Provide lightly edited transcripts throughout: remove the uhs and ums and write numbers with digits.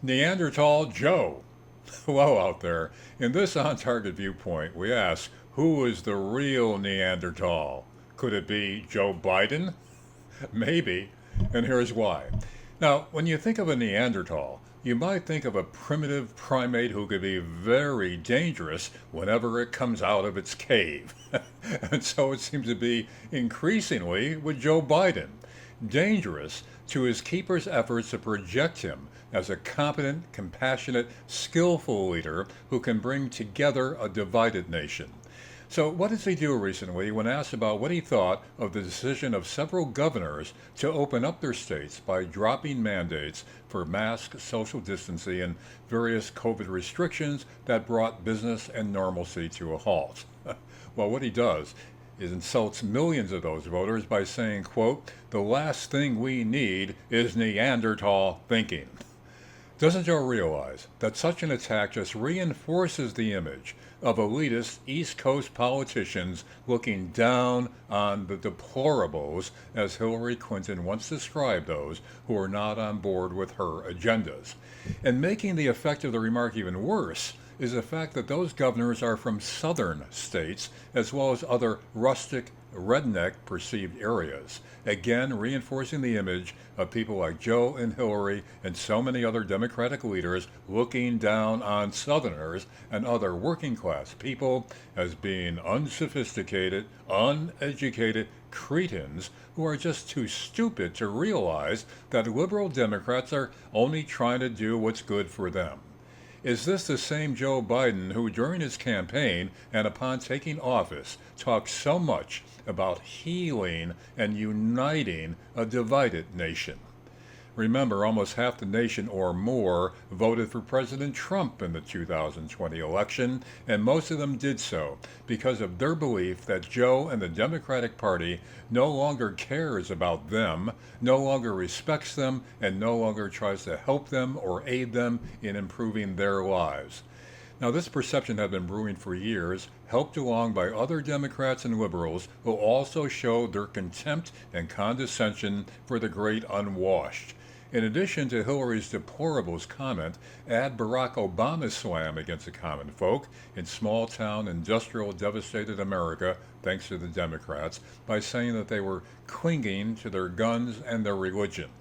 Neanderthal Joe. Hello out there. In this on target viewpoint, we ask who is the real Neanderthal? Could it be Joe Biden? Maybe. And here's why. Now, when you think of a Neanderthal, you might think of a primitive primate who could be very dangerous whenever it comes out of its cave. And so it seems to be increasingly with Joe Biden. Dangerous to his keeper's efforts to project him as a competent, compassionate, skillful leader who can bring together a divided nation. So, what does he do recently when asked about what he thought of the decision of several governors to open up their states by dropping mandates for mask, social distancing, and various COVID restrictions that brought business and normalcy to a halt? Well, what he does is insults millions of those voters by saying, quote, the last thing we need is Neanderthal thinking. Doesn't Joe realize that such an attack just reinforces the image of elitist East Coast politicians looking down on the deplorables, as Hillary Clinton once described those who are not on board with her agendas? And making the effect of the remark even worse is the fact that those governors are from southern states as well as other rustic, redneck perceived areas, again reinforcing the image of people like Joe and Hillary and so many other Democratic leaders looking down on Southerners and other working class people as being unsophisticated, uneducated cretins who are just too stupid to realize that liberal Democrats are only trying to do what's good for them. Is this the same Joe Biden who, during his campaign and upon taking office, talked so much about healing and uniting a divided nation? Remember, almost half the nation or more voted for President Trump in the 2020 election, and most of them did so because of their belief that Joe and the Democratic Party no longer cares about them, no longer respects them, and no longer tries to help them or aid them in improving their lives. Now, this perception had been brewing for years, helped along by other Democrats and liberals who also showed their contempt and condescension for the great unwashed. In addition to Hillary's deplorables comment, add Barack Obama's slam against the common folk in small town industrial devastated America, thanks to the Democrats, by saying that they were clinging to their guns and their religion.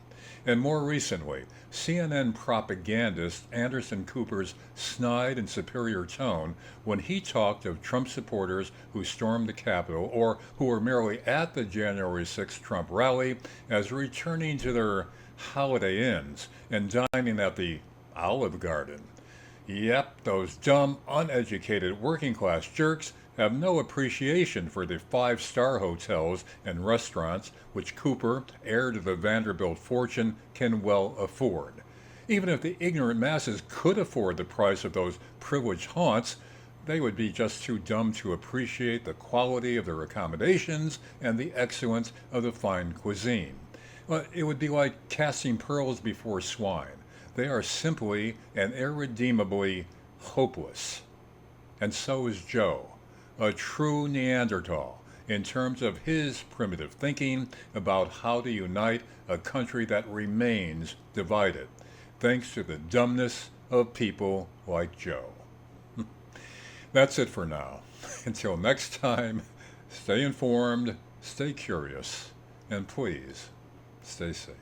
And more recently, CNN propagandist Anderson Cooper's snide and superior tone when he talked of Trump supporters who stormed the Capitol or who were merely at the January 6th Trump rally as returning to their Holiday Inns and dining at the Olive Garden. Yep, those dumb, uneducated working class jerks have no appreciation for the five-star hotels and restaurants which Cooper, heir to the Vanderbilt fortune, can well afford. Even if the ignorant masses could afford the price of those privileged haunts, they would be just too dumb to appreciate the quality of their accommodations and the excellence of the fine cuisine. Well, it would be like casting pearls before swine. They are simply and irredeemably hopeless. And so is Joe, a true Neanderthal, in terms of his primitive thinking about how to unite a country that remains divided, thanks to the dumbness of people like Joe. That's it for now. Until next time, stay informed, stay curious, and please, stay safe.